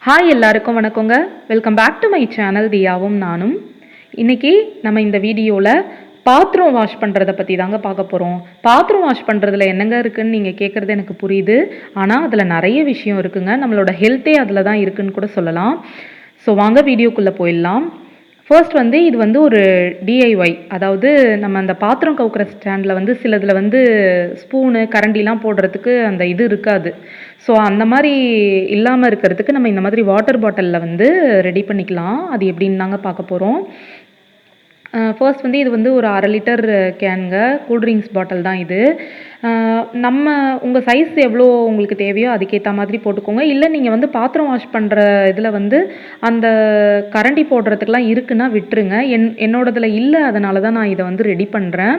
Hi எல்லாருக்கும் வணக்கங்க. Welcome back to my channel தியாவும் நானும். இன்னைக்கு நம்ம இந்த வீடியோவில் பாத்திரம் வாஷ் பண்ணுறதை பற்றி தாங்க பார்க்க போகிறோம். பாத்திரம் வாஷ் பண்ணுறதுல என்னங்க இருக்குதுன்னு நீங்கள் கேட்குறது எனக்கு புரியுது. ஆனால் அதில் நிறைய விஷயம் இருக்குங்க. நம்மளோட ஹெல்த்தே அதில் தான் இருக்குதுன்னு கூட சொல்லலாம். ஸோ வாங்க வீடியோக்குள்ளே போயிடலாம். ஃபர்ஸ்ட் வந்து இது வந்து ஒரு டிஐஒய், அதாவது நம்ம அந்த பாத்திரம் கவுக்கிற ஸ்டாண்டில் வந்து சிலதில் வந்து ஸ்பூனு கரண்டிலாம் போடுறதுக்கு அந்த இது இருக்காது. ஸோ அந்த மாதிரி இல்லாமல் இருக்கிறதுக்கு நம்ம இந்த மாதிரி வாட்டர் பாட்டிலில் வந்து ரெடி பண்ணிக்கலாம். அது எப்படின்னு தாங்க பார்க்க போகிறோம். ஃபர்ஸ்ட் வந்து இது வந்து ஒரு 1/2 லிட்டர் கேனுங்க, கூல்ட்ரிங்க்ஸ் பாட்டில் தான் இது. நம்ம உங்கள் சைஸ் எவ்வளோ உங்களுக்கு தேவையோ அதுக்கேற்ற மாதிரி போட்டுக்கோங்க. இல்லை நீங்கள் வந்து பாத்திரம் வாஷ் பண்ணுற இதில் வந்து அந்த கரண்டி போடுறதுக்கெலாம் இருக்குன்னா விட்டுருங்க. என்னோடதில் இல்லை, அதனால தான் நான் இதை வந்து ரெடி பண்ணுறேன்.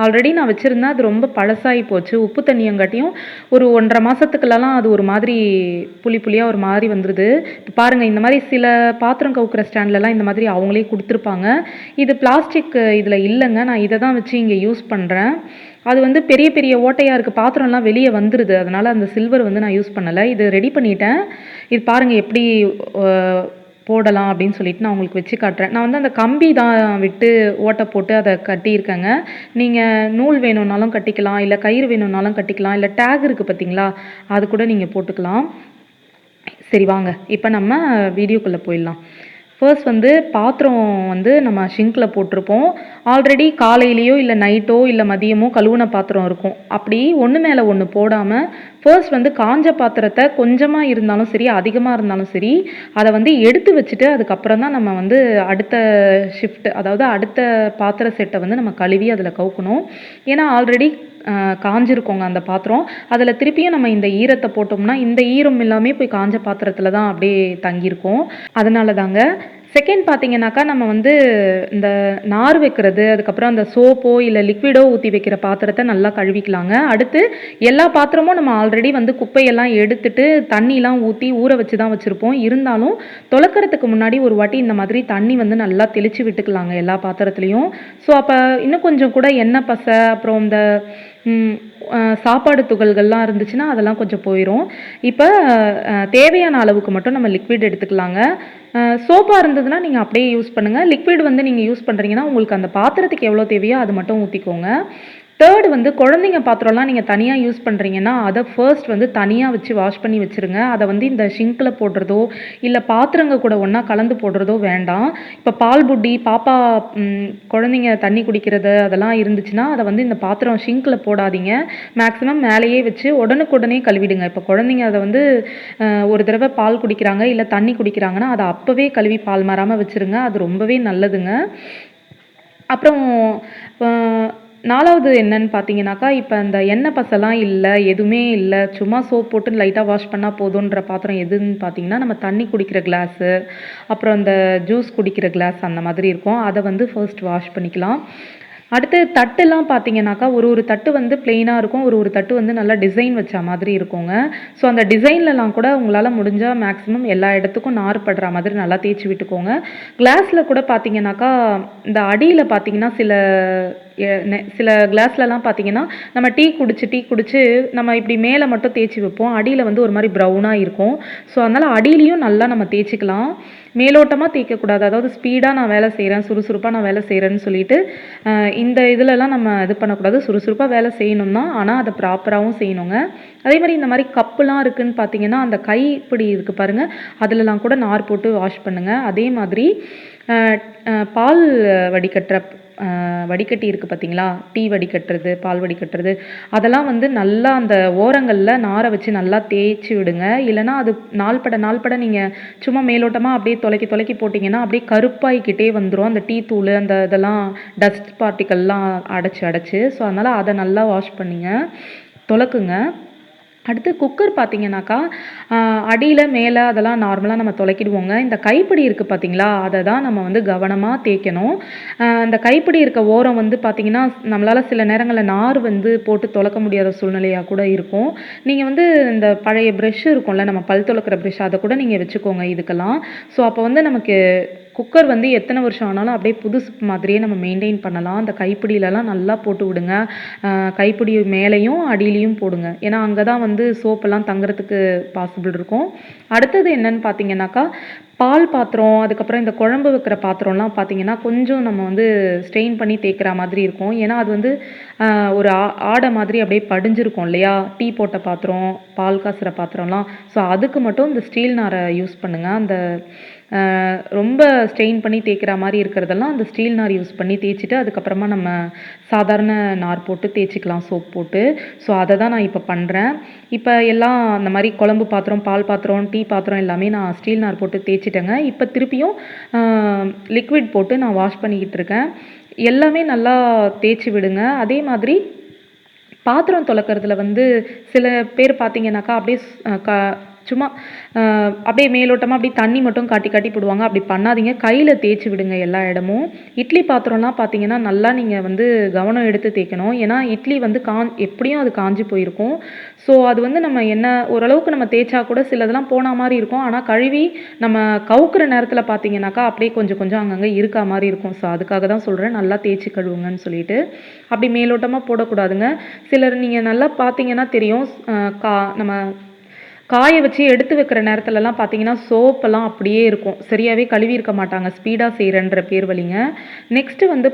ஆல்ரெடி நான் வச்சுருந்தேன், அது ரொம்ப பழசாகி போச்சு. உப்பு தண்ணியங்காட்டியும் ஒரு 1.5 மாதத்துக்குள்ளலாம் அது ஒரு மாதிரி புளியாக ஒரு மாதிரி வந்துடுது. இப்போ பாருங்கள், இந்த மாதிரி சில பாத்திரம் கவுக்கிற ஸ்டாண்ட்லலாம் இந்த மாதிரி அவங்களே கொடுத்துருப்பாங்க. இது பிளாஸ்டிக் இதில் இல்லைங்க. நான் இதை தான் வச்சு இங்கே யூஸ் பண்ணுறேன். அது வந்து பெரிய பெரிய ஓட்டையாக இருக்குது, பாத்திரம்லாம் வெளியே வந்துடுது. அதனால் அந்த சில்வர் வந்து நான் யூஸ் பண்ணலை. இது ரெடி பண்ணிட்டேன். இது பாருங்கள் எப்படி போடலாம் அப்படின்னு சொல்லிட்டு நான் உங்களுக்கு வச்சு காட்டுறேன். நான் வந்து அந்த கம்பி தான் விட்டு ஓட்டை போட்டு அதை கட்டியிருக்கேங்க. நீங்கள் நூல் வேணும்னாலும் கட்டிக்கலாம், இல்லை கயிறு வேணும்னாலும் கட்டிக்கலாம், இல்லை டேக் இருக்குது பார்த்தீங்களா, அது கூட நீங்கள் போட்டுக்கலாம். சரி வாங்க, இப்போ நம்ம வீடியோக்குள்ளே போயிடலாம். ஃபர்ஸ்ட் வந்து பாத்திரம் வந்து நம்ம ஷிங்கில் போட்டிருப்போம். ஆல்ரெடி காலையிலையோ இல்லை நைட்டோ இல்லை மதியமோ கழுவுன பாத்திரம் இருக்கும். அப்படி ஒன்று மேலே ஒன்று போடாமல் ஃபர்ஸ்ட் வந்து காஞ்ச பாத்திரத்தை கொஞ்சமாக இருந்தாலும் சரி, அதிகமாக இருந்தாலும் சரி, அதை வந்து எடுத்து வச்சுட்டு அதுக்கப்புறம் தான் நம்ம வந்து அடுத்த ஷிஃப்ட், அதாவது அடுத்த பாத்திர செட்டை வந்து நம்ம கழுவி அதில் கவுக்கணும். ஏன்னா ஆல்ரெடி காஞ்சிருக்கோங்க அந்த பாத்திரம். அதில் திருப்பியும் நம்ம இந்த ஈரத்தை போட்டோம்னா இந்த ஈரம் எல்லாமே போய் காஞ்ச பாத்திரத்தில் தான் அப்படியே தங்கியிருக்கும். அதனால தாங்க. செகண்ட் பார்த்தீங்கன்னாக்கா, நம்ம வந்து இந்த நார் வைக்கிறது, அதுக்கப்புறம் அந்த சோப்போ இல்லை லிக்விடோ ஊற்றி வைக்கிற பாத்திரத்தை நல்லா கழுவிக்கலாங்க. அடுத்து எல்லா பாத்திரமும் நம்ம ஆல்ரெடி வந்து குப்பையெல்லாம் எடுத்துட்டு தண்ணிலாம் ஊற்றி ஊற வச்சு தான் வச்சுருப்போம். இருந்தாலும் துலக்கிறதுக்கு முன்னாடி ஒரு வாட்டி இந்த மாதிரி தண்ணி வந்து நல்லா தெளித்து விட்டுக்கலாங்க எல்லா பாத்திரத்துலேயும். ஸோ அப்போ இன்னும் கொஞ்சம் கூட எண்ணெய் பசை, அப்புறம் இந்த சாப்பாடு துகள்கள்லாம் இருந்துச்சுன்னா அதெல்லாம் கொஞ்சம் போயிடும். இப்போ தேவையான அளவுக்கு மட்டும் நம்ம லிக்விட் எடுத்துக்கலாங்க. சோப்பாக இருந்ததுன்னா நீங்கள் அப்படியே யூஸ் பண்ணுங்கள். லிக்விட் வந்து நீங்கள் யூஸ் பண்ணுறீங்கன்னா உங்களுக்கு அந்த பாத்திரத்துக்கு எவ்வளோ தேவையோ அது மட்டும் ஊற்றிக்கோங்க. தேர்ட் வந்து குழந்தைங்க பாத்திரம்லாம் நீங்கள் தனியாக யூஸ் பண்ணுறீங்கன்னா அதை ஃபர்ஸ்ட் வந்து தனியாக வச்சு வாஷ் பண்ணி வச்சுருங்க. அதை வந்து இந்த ஷிங்கில் போடுறதோ இல்லை பாத்திரங்க கூட ஒன்றா கலந்து போடுறதோ வேண்டாம். இப்போ பால் புட்டி, பாப்பா குழந்தைங்க தண்ணி குடிக்கிறது அதெல்லாம் இருந்துச்சுன்னா அதை வந்து இந்த பாத்திரம் ஷிங்கில் போடாதீங்க. மேக்ஸிமம் மேலேயே வச்சு உடனுக்குடனே கழுவிடுங்க. இப்போ குழந்தைங்க அதை வந்து ஒரு தடவை பால் குடிக்கிறாங்க இல்லை தண்ணி குடிக்கிறாங்கன்னா அதை அப்போவே கழுவி பால் மாறாமல் வச்சுருங்க. அது ரொம்பவே நல்லதுங்க. அப்புறம் 4வது என்னன்னு பார்த்தீங்கன்னாக்கா, இப்போ இந்த எண்ணெய் பசைலாம் இல்லை, எதுவுமே இல்லை, சும்மா சோப் போட்டு லைட்டாக வாஷ் பண்ணால் போதுன்ற பாத்திரம் எதுன்னு பார்த்தீங்கன்னா, நம்ம தண்ணி குடிக்கிற கிளாஸு, அப்புறம் இந்த ஜூஸ் குடிக்கிற கிளாஸ் அந்த மாதிரி இருக்கும். அதை வந்து ஃபர்ஸ்ட் வாஷ் பண்ணிக்கலாம். அடுத்து தட்டுலாம் பார்த்தீங்கன்னாக்கா, ஒரு தட்டு வந்து பிளெயினாக இருக்கும், ஒரு தட்டு வந்து நல்லா டிசைன் வச்ச மாதிரி இருக்குங்க. ஸோ அந்த டிசைன்லலாம் கூட உங்களால் முடிஞ்சால் மேக்ஸிமம் எல்லா இடத்துக்கும் நார் படுற மாதிரி நல்லா தேய்ச்சி விட்டுக்கோங்க. கிளாஸில் கூட பார்த்தீங்கன்னாக்கா, இந்த அடியில் பார்த்தீங்கன்னா சில கிளாஸ்லலாம் பார்த்தீங்கன்னா, நம்ம டீ குடிச்சு நம்ம இப்படி மேலே மட்டும் தேய்ச்சி வைப்போம். அடியில் வந்து ஒரு மாதிரி ப்ரௌனாக இருக்கும். ஸோ அதனால் அடியிலையும் நல்லா நம்ம தேய்ச்சிக்கலாம். மேலோட்டமாக தேய்க்கக்கூடாது. அதாவது ஸ்பீடாக நான் வேலை செய்கிறேன், சுறுசுறுப்பாக நான் வேலை செய்கிறேன்னு சொல்லிட்டு இந்த இதிலலாம் நம்ம இது பண்ணக்கூடாது. சுறுசுறுப்பாக வேலை செய்யணும் தான், ஆனால் அதை ப்ராப்பராகவும் செய்யணுங்க. அதே மாதிரி இந்த மாதிரி கப்புலாம் இருக்குதுன்னு பார்த்தீங்கன்னா, அந்த கைப்பிடி இருக்குது பாருங்கள், அதிலலாம் கூட நார் போட்டு வாஷ் பண்ணுங்கள். அதே மாதிரி பால் வடிகட்டுற வடிகட்டி இருக்குது பார்த்தீங்களா, டீ வடிகட்டுறது, பால் வடிகட்டுறது, அதெல்லாம் வந்து நல்லா அந்த ஓரங்களில் நாரை வச்சு நல்லா தேய்ச்சி விடுங்க. இல்லைனா அது நாள்பட நீங்கள் சும்மா மேலோட்டமாக அப்படியே தொலைக்கி போட்டிங்கன்னா அப்படியே கருப்பாயிக்கிட்டே வந்துடும். அந்த டீ தூள் அந்த இதெல்லாம் டஸ்ட் பார்ட்டிக்கல்லாம் அடைச்சி. ஸோ அதனால் அதை நல்லா வாஷ் பண்ணிங்க, துலக்குங்க. அடுத்து குக்கர் பார்த்தீங்கன்னாக்கா, அடியில் மேலே அதெல்லாம் நார்மலாக நம்ம துலக்கிடுவோங்க. இந்த கைப்பிடி இருக்குது பார்த்தீங்களா, அதை தான் நம்ம வந்து கவனமாக தேய்க்கணும். இந்த கைப்பிடி இருக்க ஓரம் வந்து பார்த்தீங்கன்னா, நம்மளால் சில நேரங்களில் நார் வந்து போட்டு துலக்க முடியாத சூழ்நிலையாக கூட இருக்கும். நீங்கள் வந்து இந்த பழைய ப்ரெஷ் இருக்கும்ல, நம்ம பல் துலக்கிற ப்ரெஷ், அதை கூட நீங்கள் வச்சுக்கோங்க இதுக்கெல்லாம். ஸோ அப்போ வந்து நமக்கு குக்கர் வந்து எத்தனை வருஷம் ஆனாலும் அப்படியே புதுசு மாதிரியே நம்ம மெயின்டைன் பண்ணலாம். அந்த கைப்பிடியிலலாம் நல்லா போட்டு விடுங்க. கைப்பிடி மேலேயும் அடியிலையும் போடுங்க. ஏன்னா அங்கே தான் வந்து சோப்பெல்லாம் தங்குறதுக்கு பாசிபிள் இருக்கும். அடுத்தது என்னன்னு பார்த்தீங்கன்னாக்கா, பால் பாத்திரம், அதுக்கப்புறம் இந்த குழம்பு வைக்கிற பாத்திரம்லாம் பார்த்தீங்கன்னா, கொஞ்சம் நம்ம வந்து ஸ்ட்ரெயின் பண்ணி தேய்க்கிற மாதிரி இருக்கும். ஏன்னா அது வந்து ஒரு ஆடை மாதிரி அப்படியே படிஞ்சிருக்கும் இல்லையா? டீ போட்ட பாத்திரம், பால் காசுற பாத்திரம்லாம். ஸோ அதுக்கு மட்டும் இந்த ஸ்டீல் நாரை யூஸ் பண்ணுங்க. அந்த ரொம்ப ஸ்ட்ரெயின் பண்ணி தேய்க்கிற மாதிரி இருக்கிறதெல்லாம் அந்த ஸ்டீல் நார் யூஸ் பண்ணி தேய்ச்சிட்டு, அதுக்கப்புறமா நம்ம சாதாரண நார் போட்டு தேய்ச்சிக்கலாம் சோப் போட்டு. ஸோ அதை தான் நான் இப்போ பண்ணுறேன். இப்போ எல்லாம் அந்த மாதிரி குழம்பு பாத்திரம், பால் பாத்திரம், டீ பாத்திரம் எல்லாமே நான் ஸ்டீல் நார் போட்டு தேய்ச்சிட்டேங்க. இப்போ திருப்பியும் லிக்விட் போட்டு நான் வாஷ் பண்ணிக்கிட்டு இருக்கேன். எல்லாமே நல்லா தேய்ச்சி விடுங்க. அதே மாதிரி பாத்திரம் துலக்கிறதுல வந்து சில பேர் பார்த்தீங்கன்னாக்கா அப்படியே சும்மா அப்படியே மேலோட்டமாக அப்படியே தண்ணி மட்டும் காட்டி காட்டி போடுவாங்க. அப்படி பண்ணாதீங்க. கையில் தேய்ச்சி விடுங்க எல்லா இடமும். இட்லி பாத்திரம்லாம் பார்த்தீங்கன்னா நல்லா நீங்கள் வந்து கவனம் எடுத்து தேய்க்கணும். ஏன்னா இட்லி வந்து எப்படியும் அது காஞ்சி போயிருக்கும். ஸோ அது வந்து நம்ம என்ன ஓரளவுக்கு நம்ம தேய்ச்சா கூட சிலதெல்லாம் போன மாதிரி இருக்கும். ஆனால் கழுவி நம்ம கவுக்குற நேரத்தில் பார்த்தீங்கன்னாக்கா அப்படியே கொஞ்சம் கொஞ்சம் அங்கங்கே இருக்கா மாதிரி இருக்கும். ஸோ அதுக்காக தான் சொல்கிறேன் நல்லா தேய்ச்சி கழுவுங்கன்னு சொல்லிட்டு. அப்படி மேலோட்டமாக போடக்கூடாதுங்க. சிலர் நீங்கள் நல்லா பார்த்தீங்கன்னா தெரியும், நம்ம காய வச்சு எடுத்து வைக்கிற நேரத்துலலாம் பார்த்தீங்கன்னா சோப்பெல்லாம் அப்படியே இருக்கும். சரியாகவே கழுவி இருக்க மாட்டாங்க. ஸ்பீடாக செய்கிறன்ற பேர் வழிங்க. நெக்ஸ்ட்டு வந்து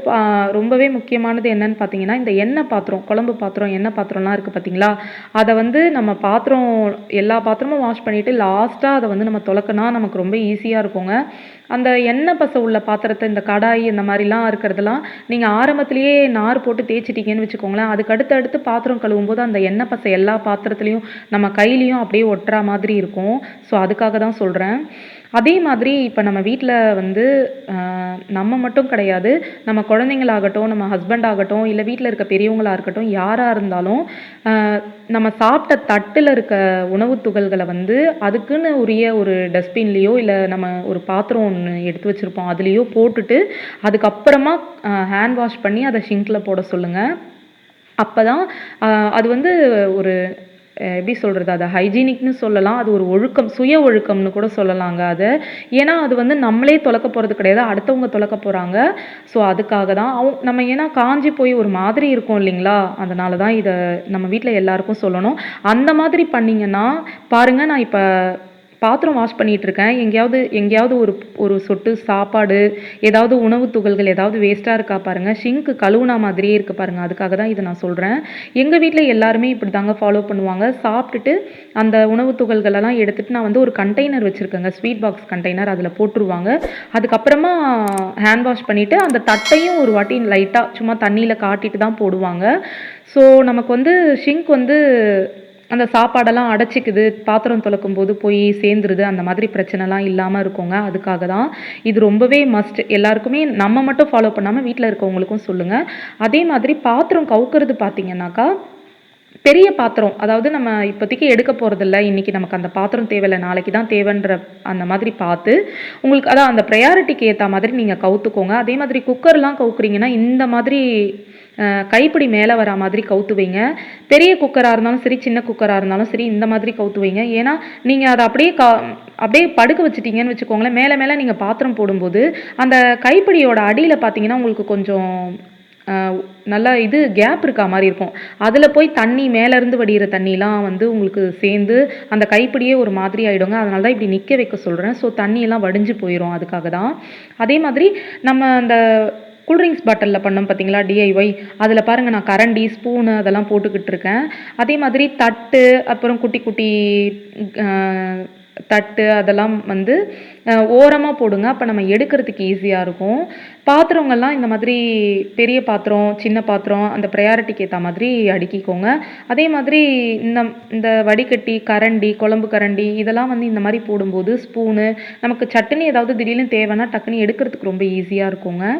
ரொம்பவே முக்கியமானது என்னன்னு பார்த்தீங்கன்னா, இந்த எண்ணெய் பாத்திரம், குழம்பு பாத்திரம், எண்ணெய் பாத்திரம்லாம் இருக்குது பார்த்தீங்களா? அதை வந்து நம்ம பாத்திரம் எல்லா பாத்திரமும் வாஷ் பண்ணிவிட்டு லாஸ்ட்டாக அதை வந்து நம்ம துலக்கினா நமக்கு ரொம்ப ஈஸியாக இருக்குங்க. அந்த எண்ணெய் பசை உள்ள பாத்திரத்தை, இந்த கடாய் இந்த மாதிரிலாம் இருக்கிறதெல்லாம் நீங்கள் ஆரம்பத்திலேயே நார் போட்டு தேய்ச்சிட்டிங்கன்னு வச்சுக்கோங்களேன், அதுக்கு அடுத்து பாத்திரம் கழுவும்போது அந்த எண்ணெய் பசை எல்லா பாத்திரத்துலேயும் நம்ம கையிலையும் அப்படியே ஒட்டுற மாதிரி இருக்கும். ஸோ அதுக்காக தான் சொல்கிறேன். அதே மாதிரி இப்போ நம்ம வீட்டில் வந்து நம்ம மட்டும் கிடையாது, நம்ம குழந்தைங்களாகட்டும், நம்ம ஹஸ்பண்ட் ஆகட்டும், இல்லை வீட்டில் இருக்க பெரியவங்களாக இருக்கட்டும், யாராக இருந்தாலும் நம்ம சாப்பிட்ட தட்டில் இருக்க உணவு துகள்களை வந்து அதுக்குன்னு உரிய ஒரு டஸ்ட்பின்லேயோ இல்லை நம்ம ஒரு பாத்திரம் ஒன்று எடுத்து வச்சுருப்போம் அதுலேயோ போட்டுட்டு அதுக்கப்புறமா ஹேண்ட் வாஷ் பண்ணி அதை ஷிங்கில் போட சொல்லுங்கள். அப்போ தான் அது வந்து ஒரு எப்படி சொல்கிறது, அதை ஹைஜீனிக்னு சொல்லலாம். அது ஒரு ஒழுக்கம், சுய ஒழுக்கம்னு கூட சொல்லலாங்க அதை. ஏன்னா அது வந்து நம்மளே துலக்க போகிறது கிடையாது, அடுத்தவங்க துலக்க போகிறாங்க. ஸோ அதுக்காக தான் நம்ம ஏன்னா காஞ்சி போய் ஒரு மாதிரி இருக்கும் இல்லைங்களா? அதனால தான் இதை நம்ம வீட்டில் எல்லாருக்கும் சொல்லணும். அந்த மாதிரி பண்ணிங்கன்னா பாருங்கள், நான் இப்போ பாத்திரம் வாஷ் பண்ணிகிட்டு இருக்கேன். எங்கேயாவது ஒரு சொட்டு சாப்பாடு, ஏதாவது உணவு துகள்கள் ஏதாவது வேஸ்ட்டாக இருக்கா பாருங்கள், ஷிங்க்கு கழுவுனா மாதிரியே இருக்குது பாருங்கள். அதுக்காக தான் இதை நான் சொல்கிறேன். எங்கள் வீட்டில் எல்லாருமே இப்படி தாங்க ஃபாலோ பண்ணுவாங்க. சாப்பிட்டுட்டு அந்த உணவு துகள்களெல்லாம் எடுத்துகிட்டு நான் வந்து ஒரு கண்டெய்னர் வச்சுருக்கேங்க, ஸ்வீட் பாக்ஸ் கண்டெய்னர், அதில் போட்டுருவாங்க. அதுக்கப்புறமா ஹேண்ட் வாஷ் பண்ணிவிட்டு அந்த தட்டையும் ஒரு வாட்டி லைட்டாக சும்மா தண்ணியில் காட்டிட்டு தான் போடுவாங்க. ஸோ நமக்கு வந்து ஷிங்க் வந்து அந்த சாப்பாடெல்லாம் அடைச்சிக்குது, பாத்திரம் துலக்கும் போது போய் சேர்ந்துருது, அந்த மாதிரி பிரச்சனைலாம் இல்லாமல் இருக்குங்க. அதுக்காக தான் இது ரொம்பவே மஸ்ட். எல்லாருக்குமே நம்ம மட்டும் ஃபாலோ பண்ணாமல் வீட்டில் இருக்கவங்களுக்கும் சொல்லுங்கள். அதே மாதிரி பாத்திரம் கவுக்கிறது பார்த்தீங்கன்னாக்கா, பெரிய பாத்திரம், அதாவது நம்ம இப்போதைக்கு எடுக்க போகிறதில்ல, இன்றைக்கி நமக்கு அந்த பாத்திரம் தேவையில்லை, நாளைக்கு தான் தேவைன்ற அந்த மாதிரி பார்த்து உங்களுக்கு அதான் அந்த ப்ரையாரிட்டிக்கு ஏற்ற மாதிரி நீங்கள் கவுத்துக்கோங்க. அதே மாதிரி குக்கர்லாம் கவுக்குறீங்கன்னா இந்த மாதிரி கைப்பிடி மேலே வர மாதிரி கவுத்து வைங்க. பெரிய குக்கராக இருந்தாலும் சரி, சின்ன குக்கராக இருந்தாலும் சரி, இந்த மாதிரி கவுத்து வைங்க. ஏன்னா நீங்கள் அதை அப்படியே படுக்க வச்சுட்டீங்கன்னு வச்சுக்கோங்களேன், மேலே மேலே நீங்கள் பாத்திரம் போடும்போது அந்த கைப்பிடியோட அடியில் பார்த்தீங்கன்னா உங்களுக்கு கொஞ்சம் நல்லா இது கேப் இருக்கா மாதிரி இருக்கும். அதில் போய் தண்ணி மேலேருந்து வடிகிற தண்ணிலாம் வந்து உங்களுக்கு சேர்ந்து அந்த கைப்பிடியே ஒரு மாதிரி ஆகிடுங்க. அதனால தான் இப்படி நிற்க வைக்க சொல்கிறேன். ஸோ தண்ணியெல்லாம் வடிஞ்சு போயிடும். அதுக்காக தான். அதே மாதிரி நம்ம அந்த கூல்ட்ரிங்க்ஸ் பாட்டிலில் பண்ணோம் பார்த்தீங்களா டிஐஒய், அதில் பாருங்கள் நான் கரண்டி, ஸ்பூனு அதெல்லாம் போட்டுக்கிட்டு இருக்கேன். அதே மாதிரி தட்டு, அப்புறம் குட்டி குட்டி தட்டு அதெல்லாம் வந்து ஓரமாக போடுங்க. அப்போ நம்ம எடுக்கிறதுக்கு ஈஸியாக இருக்கும். பாத்திரங்கள்லாம் இந்த மாதிரி பெரிய பாத்திரம், சின்ன பாத்திரம் அந்த ப்ரையாரிட்டிக்கு ஏற்ற மாதிரி அடுக்கிக்கோங்க. அதே மாதிரி இந்த வடிகட்டி, கரண்டி, குழம்பு கரண்டி இதெல்லாம் வந்து இந்த மாதிரி போடும்போது ஸ்பூனு நமக்கு சட்டுன்னு ஏதாவது திடீர்னு தேவைன்னா டக்குன்னு எடுக்கிறதுக்கு ரொம்ப ஈஸியாக இருக்குங்க.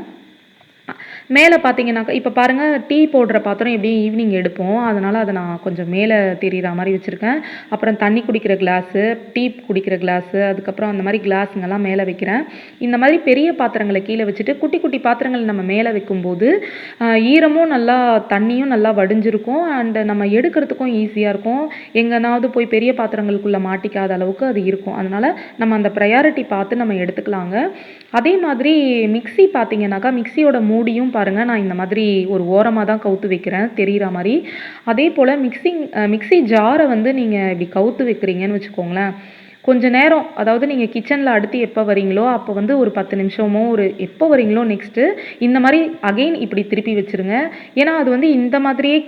மேலே பார்த்தீங்கன்னாக்கா இப்போ பாருங்கள், டீ போடுற பாத்திரம் எப்படியும் ஈவினிங் எடுப்போம். அதனால் அதை நான் கொஞ்சம் மேலே தெரிகிற மாதிரி வச்சுருக்கேன். அப்புறம் தண்ணி குடிக்கிற கிளாஸு, டீ குடிக்கிற கிளாஸு, அதுக்கப்புறம் அந்த மாதிரி கிளாஸுங்கெல்லாம் மேலே வைக்கிறேன். இந்த மாதிரி பெரிய பாத்திரங்களை கீழே வச்சுட்டு குட்டி குட்டி பாத்திரங்கள் நம்ம மேலே வைக்கும்போது ஈரமும் நல்லா தண்ணியும் நல்லா வடிஞ்சிருக்கும். அண்டு நம்ம எடுக்கிறதுக்கும் ஈஸியாக இருக்கும். எங்கேனாவது போய் பெரிய பாத்திரங்களுக்குள்ளே மாட்டிக்காத அளவுக்கு அது இருக்கும். அதனால் நம்ம அந்த ப்ரையாரிட்டி பார்த்து நம்ம எடுத்துக்கலாங்க. அதே மாதிரி மிக்ஸி பார்த்தீங்கன்னாக்கா, மிக்ஸியோட மூடியும் பாருங்கள், நான் இந்த மாதிரி ஒரு ஓரமாக தான் கவுத்து வைக்கிறேன் தெரிகிற மாதிரி. அதே போல் மிக்ஸி ஜாரை வந்து நீங்கள் இப்படி கவுத்து வைக்கிறீங்கன்னு வச்சுக்கோங்களேன், கொஞ்ச நேரம், அதாவது நீங்கள் கிச்சனில் அடுத்து எப்போ வரீங்களோ அப்போ வந்து ஒரு 10 நிமிஷமோ ஒரு எப்போ வரீங்களோ நெக்ஸ்ட்டு இந்த மாதிரி அகெயின் இப்படி திருப்பி வச்சுருங்க. ஏன்னா அது வந்து இந்த மாதிரியே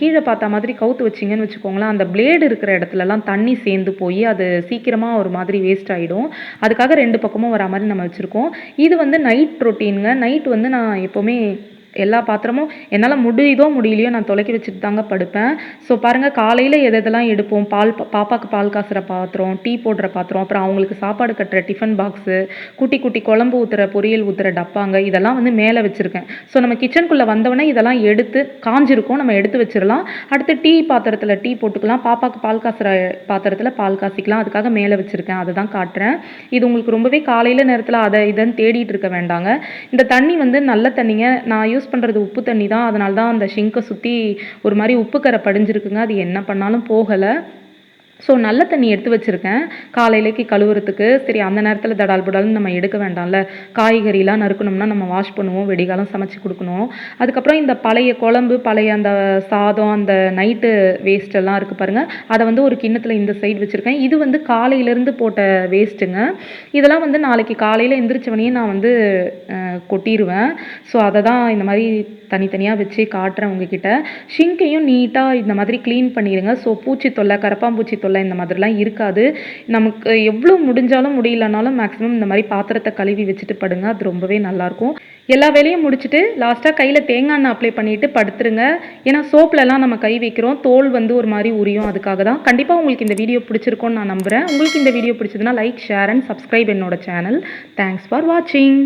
கீழே பார்த்த மாதிரி கவுத்து வச்சிங்கன்னு வச்சுக்கோங்களேன், அந்த பிளேடு இருக்கிற இடத்துலலாம் தண்ணி சேர்ந்து போய் அது சீக்கிரமாக ஒரு மாதிரி வேஸ்ட் ஆகிடும். அதுக்காக 2 பக்கமும் வரா மாதிரி நம்ம வச்சுருக்கோம். இது வந்து நைட் ரொட்டீனுங்க. நைட் வந்து நான் எப்போவுமே எல்லா பாத்திரமும் என்னால் முடியுதோ முடியலையோ நான் துலக்கி வச்சுட்டு தாங்க படுப்பேன். ஸோ பாருங்கள், காலையில் எதெல்லாம் எடுப்போம், பாப்பாவுக்கு பால் காசுகிற பாத்திரம், டீ போடுற பாத்திரம், அப்புறம் அவங்களுக்கு சாப்பாடு கட்டுற டிஃபன் பாக்ஸு, குட்டி குட்டி குழம்பு ஊற்றுற பொரியல் ஊற்றுற டப்பாங்க, இதெல்லாம் வந்து மேலே வச்சுருக்கேன். ஸோ நம்ம கிச்சனுக்குள்ளே வந்தவொடனே இதெல்லாம் எடுத்து காஞ்சிருக்கும், நம்ம எடுத்து வச்சிடலாம். அடுத்து டீ பாத்திரத்தில் டீ போட்டுக்கலாம், பாப்பாவுக்கு பால் காசுகிற பாத்திரத்தில் பால் காசிக்கலாம். அதுக்காக மேலே வச்சுருக்கேன், அதை தான் காட்டுறேன். இது உங்களுக்கு ரொம்பவே காலையில் நேரத்தில் அதை இதன்னு தேடிட்டு இருக்க வேண்டாங்க. இந்த தண்ணி வந்து நல்ல தண்ணிங்க. நான் யூஸ் பண்ணுறது உப்பு தண்ணி தான். அதனால தான் அந்த ஷிங்கை சுற்றி ஒரு மாதிரி உப்பு கரை படிஞ்சிருக்குங்க. அது என்ன பண்ணாலும் போகலை. ஸோ நல்ல தண்ணி எடுத்து வச்சுருக்கேன் காலையிலேக்கு கழுவுறதுக்கு. சரி, அந்த நேரத்தில் தடால் புடால்னு நம்ம எடுக்க வேண்டாம்ல. காய்கறிலாம் நறுக்கணும்னா நம்ம வாஷ் பண்ணுவோம், வெடிகாலம் சமைச்சு கொடுக்கணும். அதுக்கப்புறம் இந்த பழைய குழம்பு, பழைய அந்த சாதம், அந்த நைட்டு வேஸ்ட்டெல்லாம் இருக்குது பாருங்கள், அதை வந்து ஒரு கிண்ணத்தில் இந்த சைடு வச்சுருக்கேன். இது வந்து காலையிலேருந்து போட்ட வேஸ்ட்டுங்க. இதெல்லாம் வந்து நாளைக்கு காலையில் எந்திரிச்சவனையே நான் வந்து கொட்டிடுவேன். ஸோ அதை தான் இந்த மாதிரி தனித்தனியாக வச்சு காட்டுறேன் உங்ககிட்ட. ஷிங்கையும் நீட்டாக இந்த மாதிரி க்ளீன் பண்ணிடுங்க. ஸோ பூச்சி தொல்லை, கரப்பாம்பூச்சி தொல்லை இந்த மாதிரிலாம் இருக்காது. நமக்கு எவ்வளோ முடிஞ்சாலும் முடியலனாலும் மேக்ஸிமம் இந்த மாதிரி பாத்திரத்தை கழுவி வச்சுட்டு படுங்க, அது ரொம்பவே நல்லாயிருக்கும். எல்லா வேலையும் முடிச்சுட்டு லாஸ்ட்டாக கையில் தேங்காய் எண்ணெய் அப்ளை பண்ணிவிட்டு படுத்துருங்க. ஏன்னா சோப்லலாம் நம்ம கை வைக்கிறோம், தோல் வந்து ஒரு மாதிரி உரியும். அதுக்காக தான். கண்டிப்பாக உங்களுக்கு இந்த வீடியோ பிடிச்சிருக்கும்னு நான் நம்புகிறேன். உங்களுக்கு இந்த வீடியோ பிடிச்சதுன்னா லைக், ஷேர் அண்ட் சப்ஸ்கிரைப் என்னோட சேனல். தேங்க்ஸ் ஃபார் வாட்சிங்.